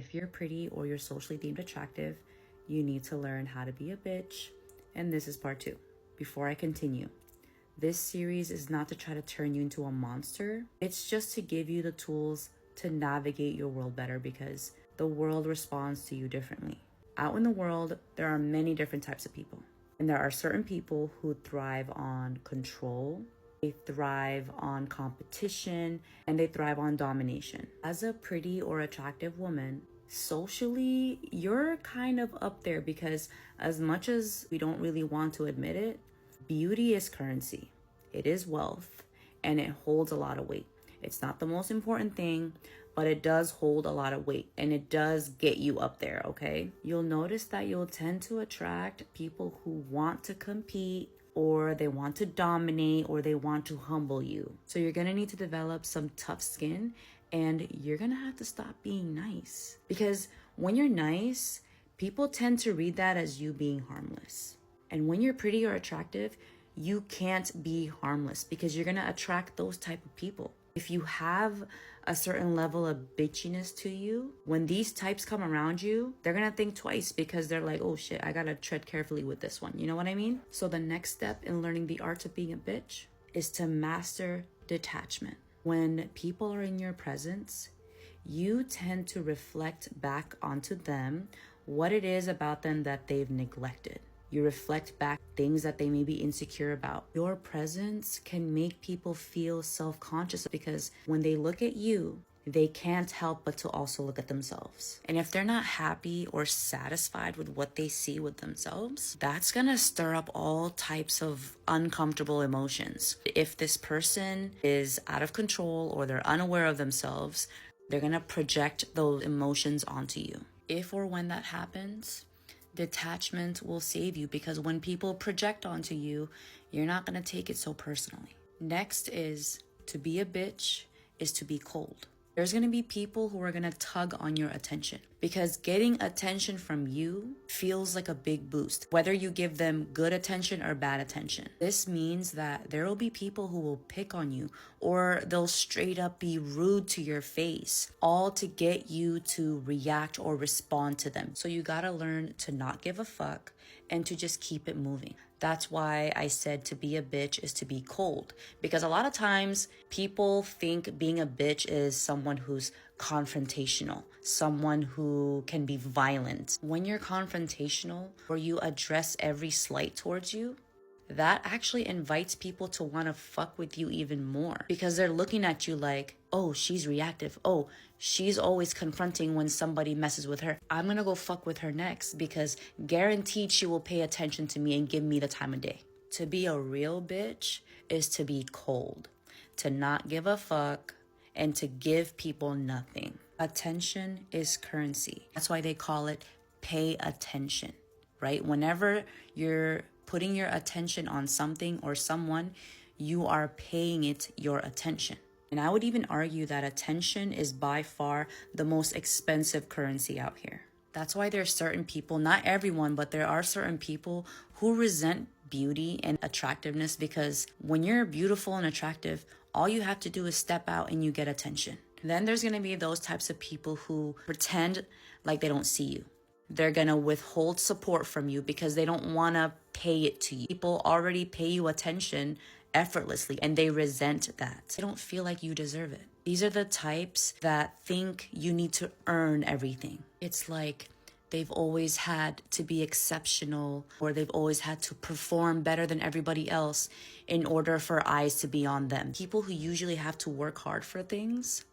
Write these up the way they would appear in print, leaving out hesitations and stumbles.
If you're pretty or you're socially deemed attractive, you need to learn how to be a bitch. And this is part 2. Before I continue, this series is not to try to turn you into a monster. It's just to give you the tools to navigate your world better, because the world responds to you differently. Out in the world, there are many different types of people. And there are certain people who thrive on control, they thrive on competition, and they thrive on domination. As a pretty or attractive woman, socially, you're kind of up there, because as much as we don't really want to admit it, beauty is currency. It is wealth, and it holds a lot of weight. It's not the most important thing, but it does hold a lot of weight, and it does get you up there, okay? You'll notice that you'll tend to attract people who want to compete, or they want to dominate, or they want to humble you. So you're gonna need to develop some tough skin, and you're gonna have to stop being nice. Because when you're nice, people tend to read that as you being harmless. And when you're pretty or attractive, you can't be harmless, because you're gonna attract those type of people. If you have a certain level of bitchiness to you, when these types come around you, they're gonna think twice, because they're like, oh shit, I gotta tread carefully with this one. You know what I mean? So the next step in learning the art of being a bitch is to master detachment. When people are in your presence, you tend to reflect back onto them what it is about them that they've neglected. You reflect back things that they may be insecure about. Your presence can make people feel self-conscious, because when they look at you, they can't help but to also look at themselves. And if they're not happy or satisfied with what they see with themselves, that's gonna stir up all types of uncomfortable emotions. If this person is out of control or they're unaware of themselves, they're gonna project those emotions onto you. If or when that happens, detachment will save you, because when people project onto you, you're not going to take it so personally. Next is to be a bitch is to be cold. There's going to be people who are going to tug on your attention, because getting attention from you feels like a big boost, whether you give them good attention or bad attention. This means that there will be people who will pick on you, or they'll straight up be rude to your face, all to get you to react or respond to them. So you got to learn to not give a fuck and to just keep it moving. That's why I said to be a bitch is to be cold, because a lot of times people think being a bitch is someone who's confrontational, someone who can be violent. When you're confrontational, or you address every slight towards you, that actually invites people to want to fuck with you even more, because they're looking at you like, oh, she's reactive. Oh, she's always confronting when somebody messes with her. I'm gonna go fuck with her next, because guaranteed she will pay attention to me and give me the time of day. To be a real bitch is to be cold, to not give a fuck, and to give people nothing. Attention is currency. That's why they call it pay attention, right? Whenever you're putting your attention on something or someone, you are paying it your attention. And I would even argue that attention is by far the most expensive currency out here. That's why there's certain people, not everyone, but there are certain people who resent beauty and attractiveness, because when you're beautiful and attractive, all you have to do is step out and you get attention. Then there's gonna be those types of people who pretend like they don't see you. They're gonna withhold support from you because they don't wanna pay it to you. People already pay you attention effortlessly, and they resent that. They don't feel like you deserve it. These are the types that think you need to earn everything. It's like they've always had to be exceptional, or they've always had to perform better than everybody else in order for eyes to be on them. People who usually have to work hard for things,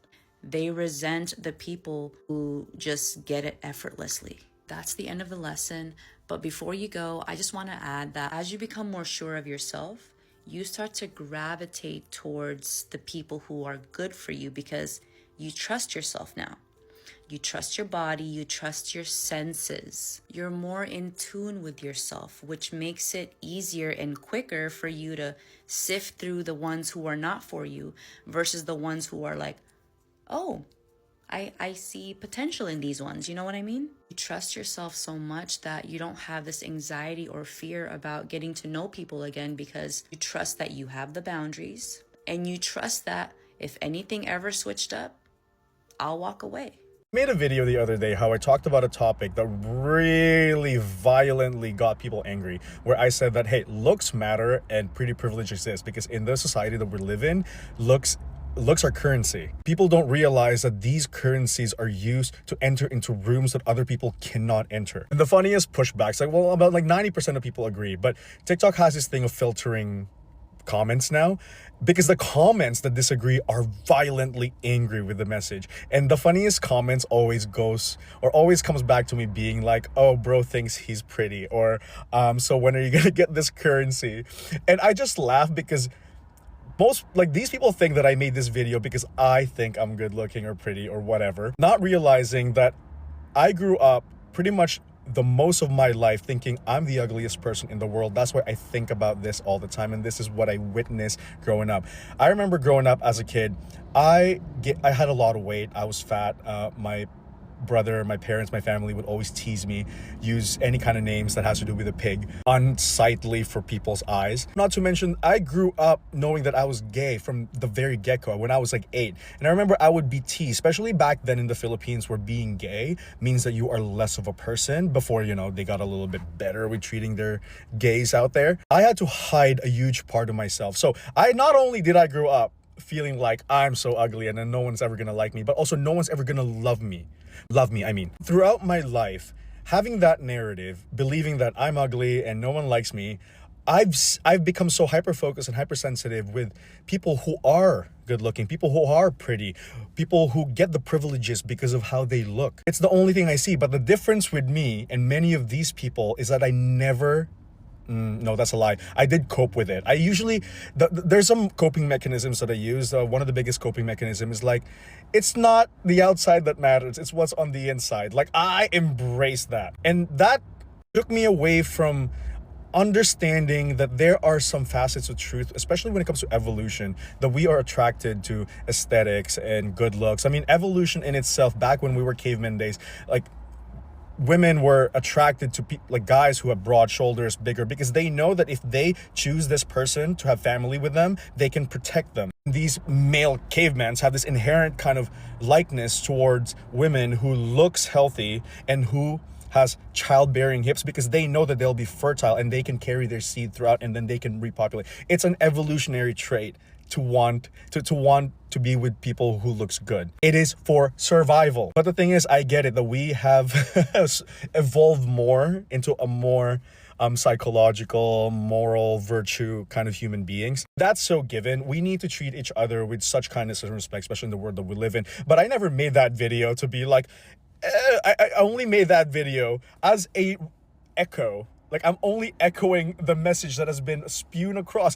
they resent the people who just get it effortlessly. That's the end of the lesson. But before you go, I just want to add that as you become more sure of yourself, you start to gravitate towards the people who are good for you, because you trust yourself now. You trust your body, you trust your senses. You're more in tune with yourself, which makes it easier and quicker for you to sift through the ones who are not for you versus the ones who are like, oh, I see potential in these ones. You know what I mean? You trust yourself so much that you don't have this anxiety or fear about getting to know people again, because you trust that you have the boundaries, and you trust that if anything ever switched up, I'll walk away. Made a video the other day how I talked about a topic that really violently got people angry, where I said that, hey, looks matter and pretty privilege exists because in the society that we live in, looks are currency. People don't realize that these currencies are used to enter into rooms that other people cannot enter. And the funniest pushbacks, like, well, about like 90% of people agree, but TikTok has this thing of filtering comments now, because the comments that disagree are violently angry with the message. And the funniest comments always comes back to me being like, oh, bro thinks he's pretty, or so when are you gonna get this currency? And I just laugh because these people think that I made this video because I think I'm good looking or pretty or whatever, not realizing that I grew up pretty much the most of my life thinking I'm the ugliest person in the world. That's why I think about this all the time, and this is what I witnessed growing up. I remember growing up as a kid, I had a lot of weight. I was fat. My brother, my parents, my family would always tease me, use any kind of names that has to do with a pig, unsightly for people's eyes. Not to mention, I grew up knowing that I was gay from the very get-go when I was like 8. And I remember I would be teased, especially back then in the Philippines, where being gay means that you are less of a person before, they got a little bit better with treating their gays out there. I had to hide a huge part of myself. So not only did I grow up feeling like I'm so ugly and then no one's ever gonna like me, but also no one's ever gonna love me, I mean. Throughout my life, having that narrative, believing that I'm ugly and no one likes me, I've become so hyper-focused and hypersensitive with people who are good looking, people who are pretty, people who get the privileges because of how they look. It's the only thing I see. But the difference with me and many of these people is that I never no, that's a lie. I did cope with it. I usually, there's some coping mechanisms that I use. One of the biggest coping mechanisms is like, it's not the outside that matters, it's what's on the inside. Like, I embrace that. And that took me away from understanding that there are some facets of truth, especially when it comes to evolution, that we are attracted to aesthetics and good looks. I mean, evolution in itself, back when we were caveman days, like, women were attracted to guys who have broad shoulders, bigger, because they know that if they choose this person to have family with them, they can protect them. These male cavemans have this inherent kind of likeness towards women who looks healthy and who has childbearing hips, because they know that they'll be fertile and they can carry their seed throughout and then they can repopulate. It's an evolutionary trait to want to be with people who looks good. It is for survival. But the thing is, I get it that we have evolved more into a more psychological, moral, virtue kind of human beings. That's so given. We need to treat each other with such kindness and respect, especially in the world that we live in. But I never made that video to be like, I only made that video as a echo. Like, I'm only echoing the message that has been spewed across.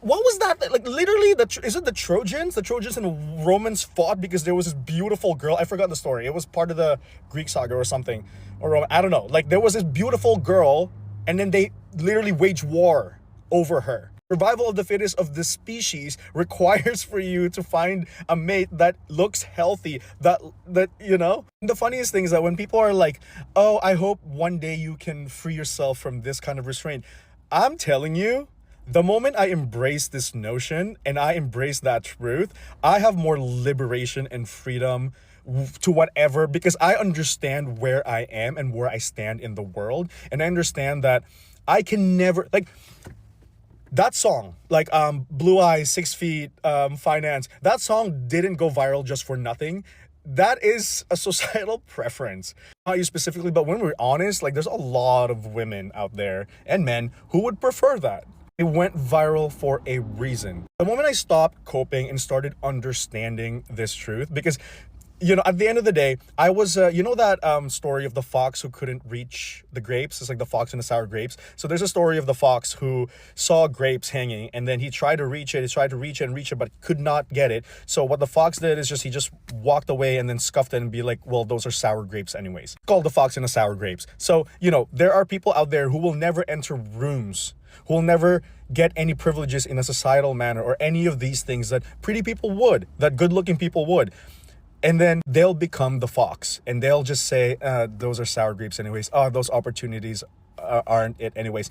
What was that? Like, literally, is it the Trojans? The Trojans and the Romans fought because there was this beautiful girl. I forgot the story. It was part of the Greek saga or something. Or I don't know. Like, there was this beautiful girl, and then they literally waged war over her. Survival of the fittest of the species requires for you to find a mate that looks healthy, that The funniest thing is that when people are like, oh, I hope one day you can free yourself from this kind of restraint. I'm telling you, the moment I embrace this notion and I embrace that truth, I have more liberation and freedom to whatever, because I understand where I am and where I stand in the world. And I understand that I can never, like, that song, like Blue Eyes, 6 Feet, Finance, that song didn't go viral just for nothing. That is a societal preference. Not you specifically, but when we're honest, like, there's a lot of women out there and men who would prefer that. It went viral for a reason. The moment I stopped coping and started understanding this truth, because, at the end of the day, I was, that story of the fox who couldn't reach the grapes? It's like the fox and the sour grapes. So there's a story of the fox who saw grapes hanging, and then he tried to reach it, but could not get it. So what the fox did is he just walked away and then scuffed it and be like, well, those are sour grapes anyways. Called the fox and the sour grapes. So, there are people out there who will never enter rooms, who will never get any privileges in a societal manner or any of these things that pretty people would, that good-looking people would. And then they'll become the fox and they'll just say, those are sour grapes anyways. Those opportunities aren't it anyways.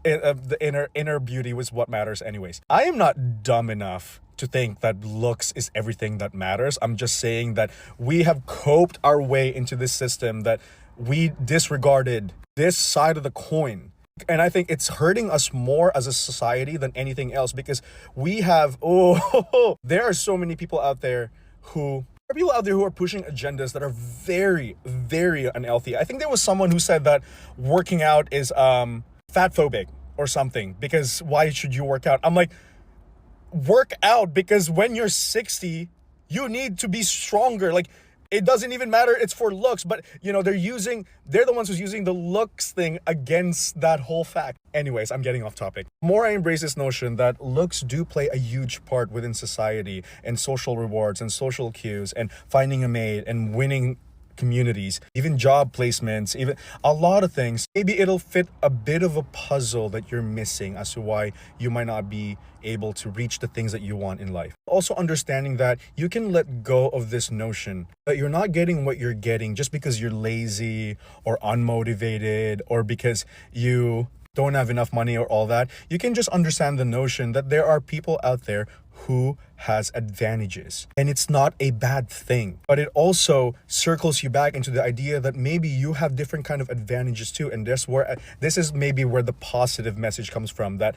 the inner beauty was what matters anyways. I am not dumb enough to think that looks is everything that matters. I'm just saying that we have coped our way into this system that we disregarded this side of the coin. And I think it's hurting us more as a society than anything else, because we have, there are so many people out there who are pushing agendas that are very, very unhealthy. I think there was someone who said that working out is fat phobic or something, because why should you work out? I'm like, work out because when you're 60, you need to be stronger. Like, it doesn't even matter, it's for looks, but they're the ones who's using the looks thing against that whole fact. Anyways, I'm getting off topic. The more I embrace this notion that looks do play a huge part within society and social rewards and social cues and finding a mate and winning communities, even job placements, even a lot of things, maybe it'll fit a bit of a puzzle that you're missing as to why you might not be able to reach the things that you want in life. Also understanding that you can let go of this notion that you're not getting what you're getting just because you're lazy or unmotivated or because you don't have enough money or all that. You can just understand the notion that there are people out there who has advantages, and it's not a bad thing, but it also circles you back into the idea that maybe you have different kind of advantages too. And this is maybe where the positive message comes from, that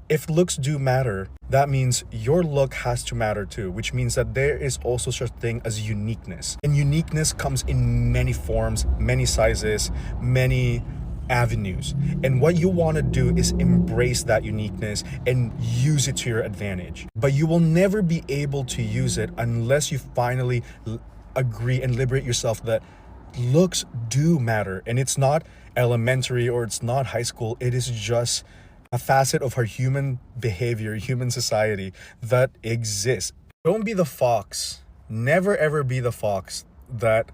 if looks do matter, that means your look has to matter too, which means that there is also such a thing as uniqueness. And uniqueness comes in many forms, many sizes, many avenues. And what you want to do is embrace that uniqueness and use it to your advantage. But you will never be able to use it unless you finally agree and liberate yourself that looks do matter. And it's not elementary or it's not high school. It is just a facet of our human behavior, human society that exists. Don't be the fox. Never ever be the fox that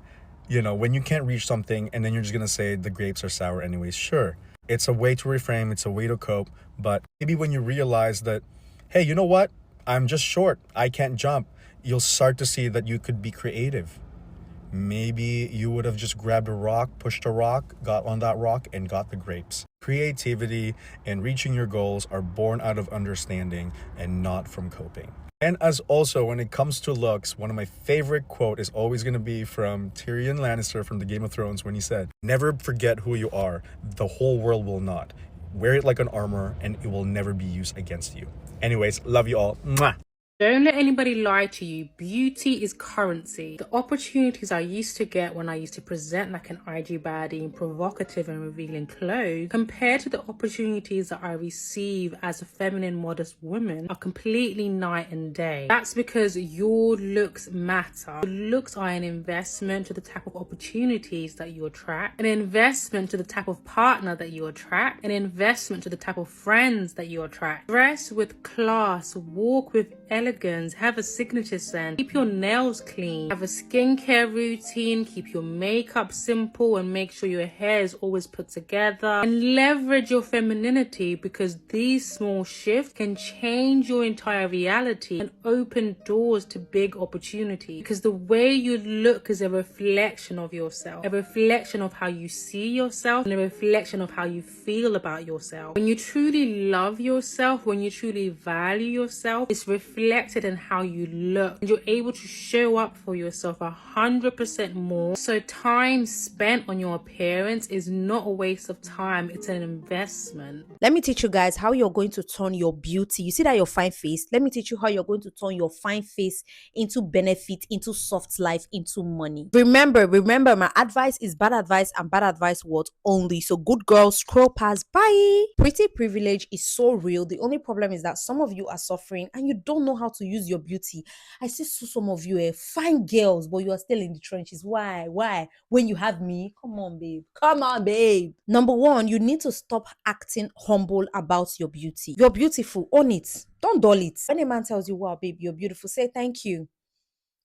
when you can't reach something and then you're just gonna say the grapes are sour anyways. Sure, it's a way to reframe, it's a way to cope, but maybe when you realize that, hey, you know what? I'm just short, I can't jump, you'll start to see that you could be creative. Maybe you would have just grabbed a rock, pushed a rock, got on that rock, and got the grapes. Creativity and reaching your goals are born out of understanding and not from coping. And as also, when it comes to looks, one of my favorite quote is always going to be from Tyrion Lannister from the Game of Thrones, when he said, "Never forget who you are. The whole world will not. Wear it like an armor and it will never be used against you." Anyways, love you all. Mwah. Don't let anybody lie to you. Beauty is currency. The opportunities I used to get when I used to present like an IG baddie in provocative and revealing clothes, compared to the opportunities that I receive as a feminine, modest woman, are completely night and day. That's because your looks matter. Your looks are an investment to the type of opportunities that you attract, an investment to the type of partner that you attract, an investment to the type of friends that you attract. Dress with class, walk with elegance, have a signature scent, keep your nails clean, have a skincare routine, keep your makeup simple, and make sure your hair is always put together, and leverage your femininity, because these small shifts can change your entire reality and open doors to big opportunity. Because the way you look is a reflection of yourself, a reflection of how you see yourself, and a reflection of how you feel about yourself. When you truly love yourself, when you truly value yourself, it's reflected in how you look, and you're able to show up for yourself 100% more. So time spent on your appearance is not a waste of time, it's an investment. Let me teach you guys how you're going to turn your beauty. You see that your fine face? Let me teach you how you're going to turn your fine face into benefit, into soft life, into money. Remember, my advice is bad advice, and bad advice what only. So good girls, scroll past. Bye. Pretty privilege is so real. The only problem is that some of you are suffering and you don't know how to use your beauty. I see some of you fine girls, but you are still in the trenches. Why? When you have me, come on, babe. Number one, you need to stop acting humble about your beauty. You're beautiful, own it, don't dull it. When a man tells you, wow, babe, you're beautiful, say thank you.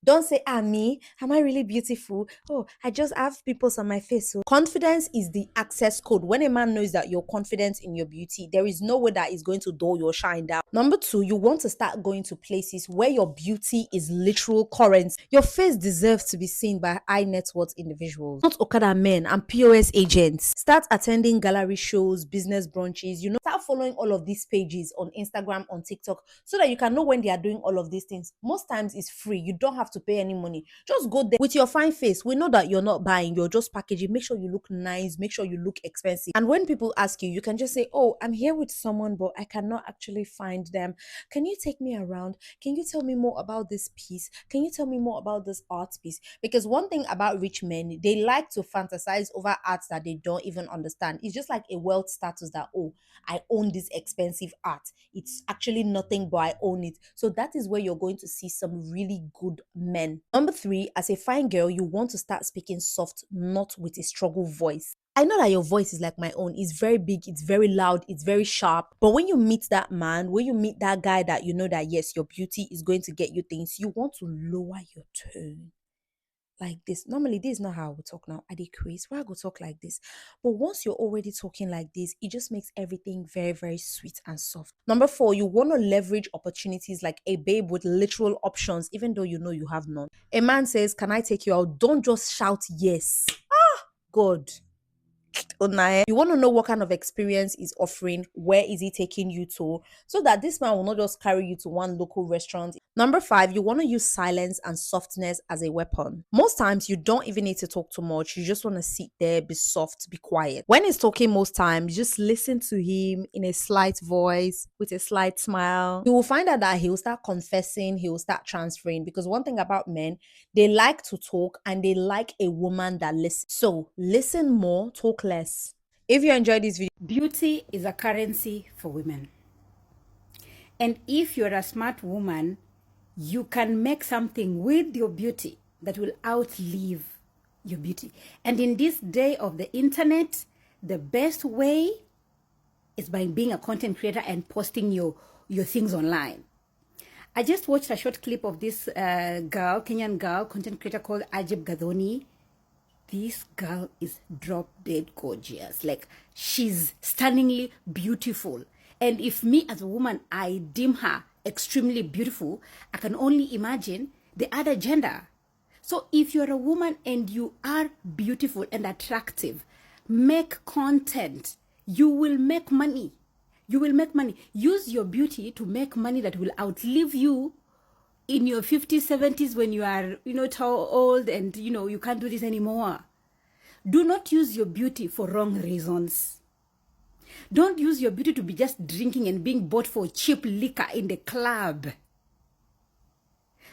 Don't say, me, am I really beautiful? Oh, I just have pimples on my face. So confidence is the access code. When a man knows that you're confident in your beauty, there is no way that is going to dull your shine down. Number two, you want to start going to places where your beauty is literal currency. Your face deserves to be seen by high net worth individuals, not Okada men and POS agents. Start attending gallery shows, business brunches, start following all of these pages on Instagram, on TikTok, so that you can know when they are doing all of these things. Most times it's free. You don't have to pay any money. Just go there with your fine face. We know that you're not buying, you're just packaging. Make sure you look nice, make sure you look expensive. And when people ask you, you can just say, oh, I'm here with someone, but I cannot actually find them. Can you take me around? Can you tell me more about this piece? Can you tell me more about this art piece? Because one thing about rich men, they like to fantasize over arts that they don't even understand. It's just like a wealth status that, oh, I own this expensive art. It's actually nothing, but I own it. So that is where you're going to see some really good men. Number three, as a fine girl, you want to start speaking soft, not with a struggle voice. I know that your voice is like my own. It's very big, it's very loud, it's very sharp. But when you meet that man, when you meet that guy that you know that yes, your beauty is going to get you things, you want to lower your tone like this. Normally, this is not how I would talk now. I decrease. Why I go talk like this? But once you're already talking like this, it just makes everything very, very sweet and soft. Number four, you want to leverage opportunities like a babe with literal options, even though you know you have none. A man says, can I take you out? Don't just shout yes. God. You want to know what kind of experience is offering, where is he taking you to, so that this man will not just carry you to one local restaurant. Number five, you want to use silence and softness as a weapon. Most times you don't even need to talk too much. You just want to sit there, be soft, be quiet. When he's talking, most times just listen to him in a slight voice with a slight smile. You will find out that he'll start confessing, he'll start transferring, because one thing about men, they like to talk and they like a woman that listens. So listen more, talk less. If you enjoyed this video, beauty is a currency for women. And if you're a smart woman, you can make something with your beauty that will outlive your beauty. And in this day of the internet, the best way is by being a content creator and posting your things online. I just watched a short clip of this Kenyan girl, content creator called Ajib Gadoni. This girl is drop dead gorgeous. Like, she's stunningly beautiful. And if me as a woman, I deem her extremely beautiful, I can only imagine the other gender. So if you're a woman and you are beautiful and attractive, make content. You will make money. You will make money. Use your beauty to make money that will outlive you in your 50s, 70s, when you are, old and, you can't do this anymore. Do not use your beauty for wrong reasons. Don't use your beauty to be just drinking and being bought for cheap liquor in the club.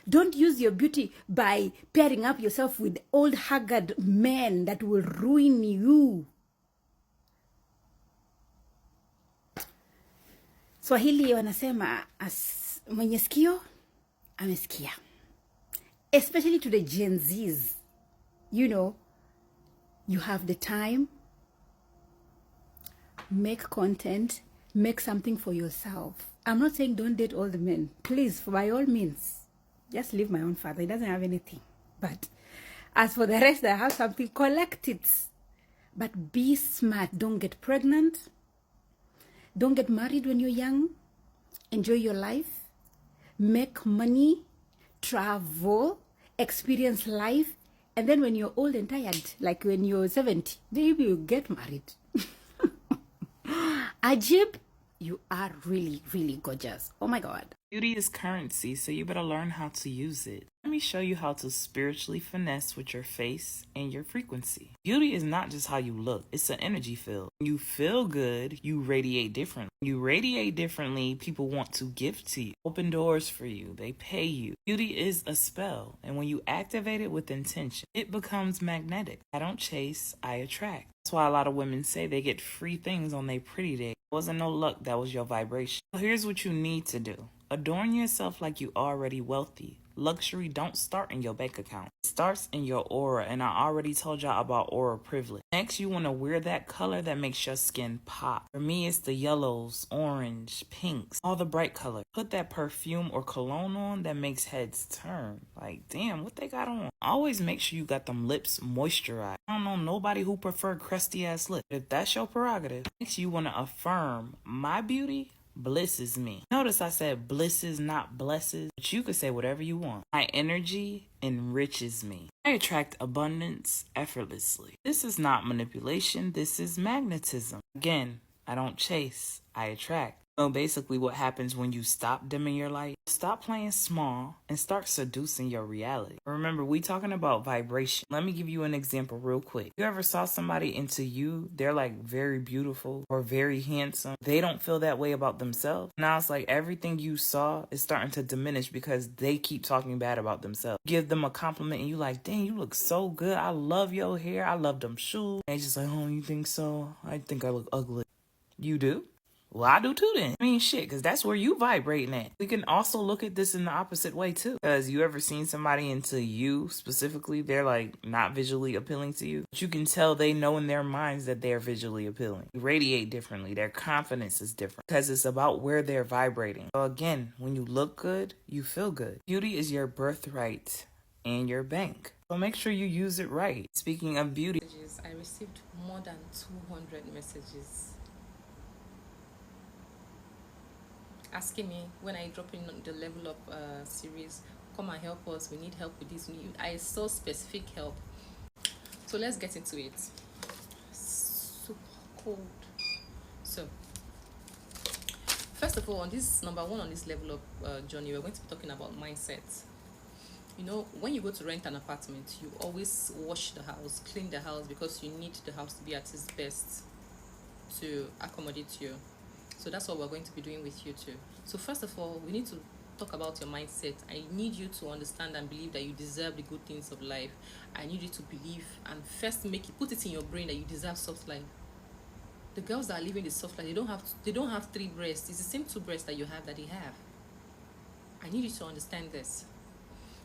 Don't use your beauty by pairing up yourself with old haggard men that will ruin you. Swahili wanasema mwenye sikio amesikia. Especially to the Gen Zs. You have the time. Make content. Make something for yourself. I'm not saying don't date all the men. Please, by all means, just leave my own father. He doesn't have anything. But as for the rest that have something, collect it. But be smart. Don't get pregnant. Don't get married when you're young. Enjoy your life. Make money. Travel. Experience life. And then when you're old and tired, like when you're 70, maybe you get married. Ajib, you are really, really gorgeous. Oh my God. Beauty is currency, so you better learn how to use it. Let me show you how to spiritually finesse with your face and your frequency. Beauty is not just how you look, it's an energy field. When you feel good, you radiate differently. When you radiate differently, people want to give to you, open doors for you, they pay you. Beauty is a spell, and when you activate it with intention, it becomes magnetic. I don't chase, I attract. That's why a lot of women say they get free things on their pretty day. It wasn't no luck, that was your vibration. So here's what you need to do. Adorn yourself like you already wealthy. luxury don't start in your bank account. It starts in your aura, and I already told y'all about aura privilege. Next, you want to wear that color that makes your skin pop. For me, it's the yellows, orange, pinks, all the bright colors. Put that perfume or cologne on that makes heads turn. Like, damn, what they got on? Always make sure you got them lips moisturized. I don't know nobody who prefer crusty ass lips. If that's your prerogative. Next, you want to affirm my beauty blisses me. Notice I said blisses, not blesses, but you could say whatever you want. My energy enriches me. I attract abundance effortlessly. This is not manipulation, this is magnetism. Again, I don't chase, I attract. So basically what happens when you stop dimming your light, stop playing small and start seducing your reality. Remember, we talking about vibration. Let me give you an example real quick. You ever saw somebody into you, they're like very beautiful or very handsome. They don't feel that way about themselves. Now it's like everything you saw is starting to diminish because they keep talking bad about themselves. Give them a compliment and you like, dang, you look so good. I love your hair. I love them shoes. And they just like, oh, you think so? I think I look ugly. You do? Well, I do too then. I mean, shit, because that's where you vibrating at. We can also look at this in the opposite way too. Because you ever seen somebody into you specifically, they're like not visually appealing to you. But you can tell they know in their minds that they're visually appealing. They radiate differently. Their confidence is different. Because it's about where they're vibrating. So again, when you look good, you feel good. Beauty is your birthright and your bank. So make sure you use it right. Speaking of beauty, I received more than 200 messages asking me when I drop in on the level up series, come and help us, we need help with this. I saw specific help. So let's get into it. Super cold. So first of all, on this number one on this level up journey, we're going to be talking about mindset. You know, when you go to rent an apartment, you always wash the house, clean the house, because you need the house to be at its best to accommodate you. So that's what we're going to be doing with you too. So first of all, we need to talk about your mindset. I need you to understand and believe that you deserve the good things of life. I need you to believe and first put it in your brain that you deserve soft life. The girls that are living the soft life, they don't have 3 breasts. It's the same 2 breasts that you have that they have. I need you to understand this.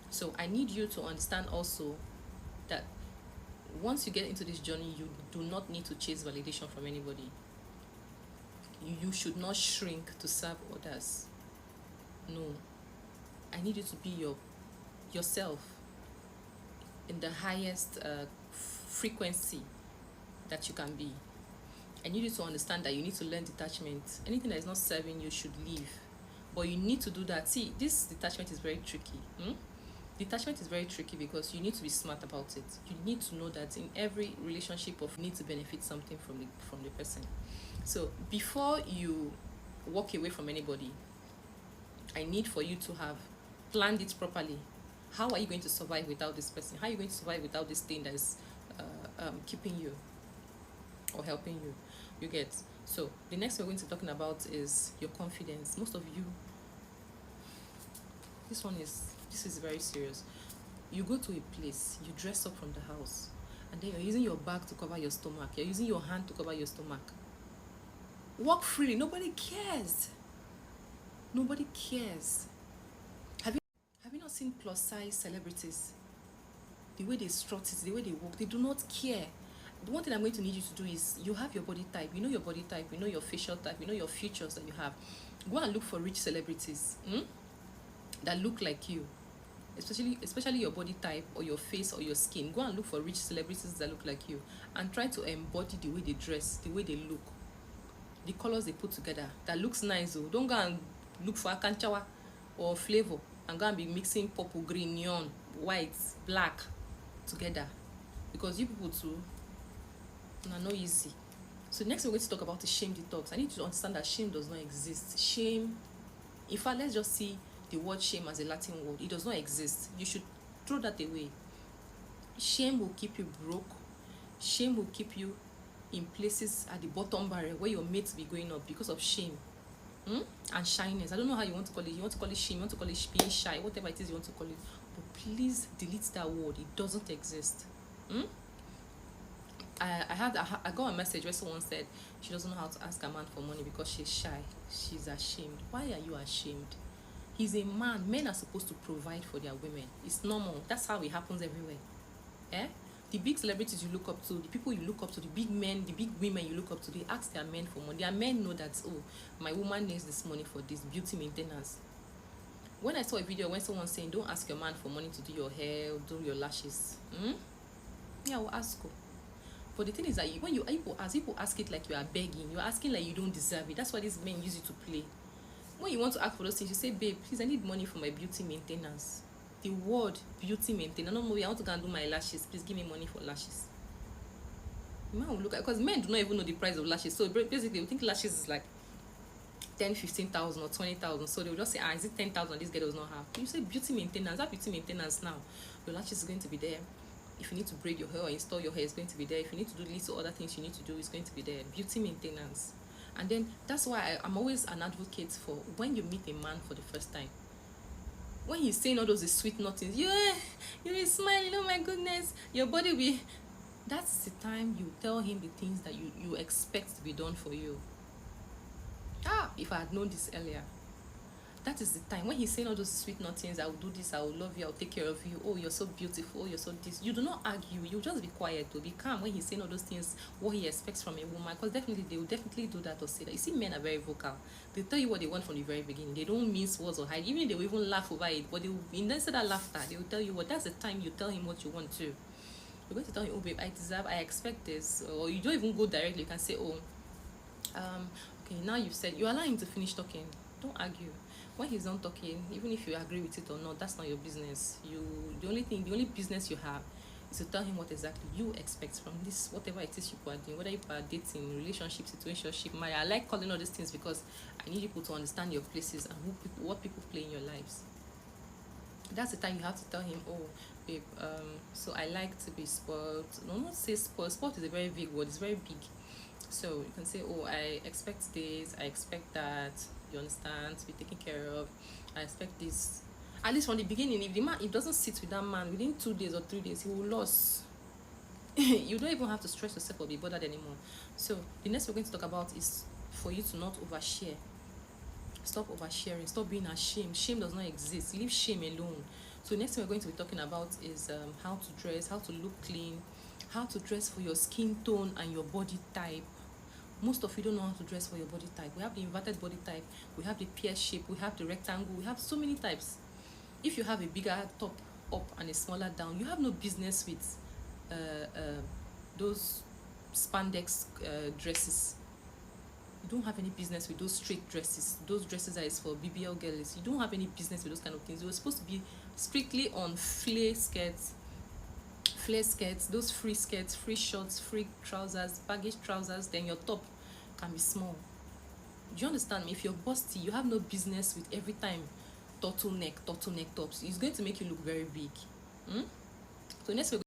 So I need you to understand also that once you get into this journey, you do not need to chase validation from anybody. You should not shrink to serve others. No. I need you to be yourself in the highest frequency that you can be. I need you to understand that you need to learn detachment. Anything that is not serving you should leave. But you need to do that. See, this detachment is very tricky. Detachment is very tricky because you need to be smart about it. You need to know that in every relationship you need to benefit something from the person. So before you walk away from anybody, I need for you to have planned it properly. How are you going to survive without this person? How are you going to survive without this thing that is keeping you or helping you? You get. So the next we're going to be talking about is your confidence. Most of you, this is very serious. You go to a place, you dress up from the house, and then you're using your bag to cover your stomach. You're using your hand to cover your stomach. Walk freely. Nobody cares. Nobody cares. Have you not seen plus size celebrities? The way they strut it, the way they walk, they do not care. The one thing I'm going to need you to do is, you have your body type. You know your body type. You know your facial type. You know your features that you have. Go and look for rich celebrities that look like you. Especially your body type or your face or your skin. Go and look for rich celebrities that look like you. And try to embody the way they dress, the way they look. The colors they put together that looks nice. Oh, don't go and look for akanchawa or flavor and go and be mixing purple, green, neon, white, black together, because you people too not easy. So next we're going to talk about the shame detox. I need you to understand that shame does not exist. Shame, in fact, let's just see the word shame as a Latin word. It does not exist. You should throw that away. Shame will keep you broke. Shame will keep you in places at the bottom barrel where your mates be going up because of shame and shyness. I don't know how you want to call it. You want to call it shame, you want to call it being shy, whatever it is you want to call it. But please delete that word. It doesn't exist. I got a message where someone said she doesn't know how to ask a man for money because she's shy. She's ashamed. Why are you ashamed? He's a man. Men are supposed to provide for their women. It's normal. That's how it happens everywhere. Eh? The big celebrities you look up to, the people you look up to, the big men, the big women you look up to, they ask their men for money. Their men know that, oh, my woman needs this money for this beauty maintenance. When I saw a video when someone saying, don't ask your man for money to do your hair, do your lashes. Yeah, I will ask you. But the thing is that when people ask it like you are begging, you're asking like you don't deserve it. That's why these men use it to play. When you want to ask for those things, you say, babe, please, I need money for my beauty maintenance. The word beauty maintenance. No, I want to go and do my lashes. Please give me money for lashes. Man will look at, because men do not even know the price of lashes. So basically, they think lashes is like 10, 15,000 or 20,000. So they'll just say, is it 10,000 this girl does not have? You say beauty maintenance. That beauty maintenance now, your lashes is going to be there. If you need to braid your hair or install your hair, it's going to be there. If you need to do little other things you need to do, it's going to be there. Beauty maintenance. And then that's why I'm always an advocate for when you meet a man for the first time. When he's saying all those sweet nothings, you're smiling, oh my goodness, your body will. That's the time you tell him the things that you expect to be done for you. If I had known this earlier. That is the time when he's saying all those sweet nothings. I will do this, I will love you, I'll take care of you. Oh, you're so beautiful, you're so this. You do not argue, you just be quiet to be calm when he's saying all those things, what he expects from a woman. Because definitely they will definitely do that or say that. You see, men are very vocal. They tell you what they want from the very beginning. They don't mince words or hide. Even they will even laugh over it. But they will, instead of laughter, they will tell you what. That's the time you tell him what you want to. You're going to tell him, oh babe, I expect this. Or you don't even go directly. You can say, okay, now you've said, you allow him to finish talking. Don't argue. When he's done talking, even if you agree with it or not, that's not your business. The only business you have is to tell him what exactly you expect from this, whatever it is you are doing, whether you are dating, relationship, situationship, marriage. I like calling all these things because I need people to understand your places and what people play in your lives. That's the time you have to tell him, oh, babe, so I like to be spoiled. No, not say spoiled. Spoiled is a very big word. It's very big. So you can say, oh, I expect this, I expect that. You understand, to be taken care of. I expect this. At least from the beginning, if the man doesn't sit with that man within 2 days or 3 days, he will lose. You don't even have to stress yourself or be bothered anymore. So the next we're going to talk about is for you to not overshare. Stop oversharing. Stop being ashamed. Shame does not exist. Leave shame alone. So next thing we're going to be talking about is how to dress, how to look clean, how to dress for your skin tone and your body type. Most of you don't know how to dress for your body type. We have the inverted body type, we have the pear shape, we have the rectangle, we have so many types. If you have a bigger top up and a smaller down, you have no business with those spandex dresses. You don't have any business with those straight dresses. Those dresses that is for BBL girls. You don't have any business with those kind of things. You're supposed to be strictly on flare skirts, those free skirts, free shorts, free trousers, baggage trousers. Then your top can be small. Do you understand me? If you're busty, you have no business with every time turtleneck tops. It's going to make you look very big. So next we're